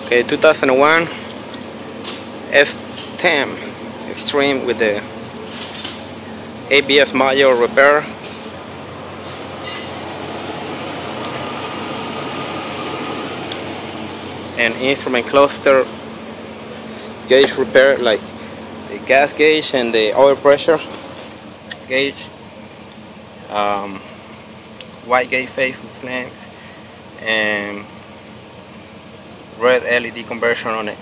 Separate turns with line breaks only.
Okay, 2001 S10 Extreme with the ABS module repair. And instrument cluster gauge repair, like the gas gauge and the oil pressure gauge, white gauge face with flames, and red LED conversion on it.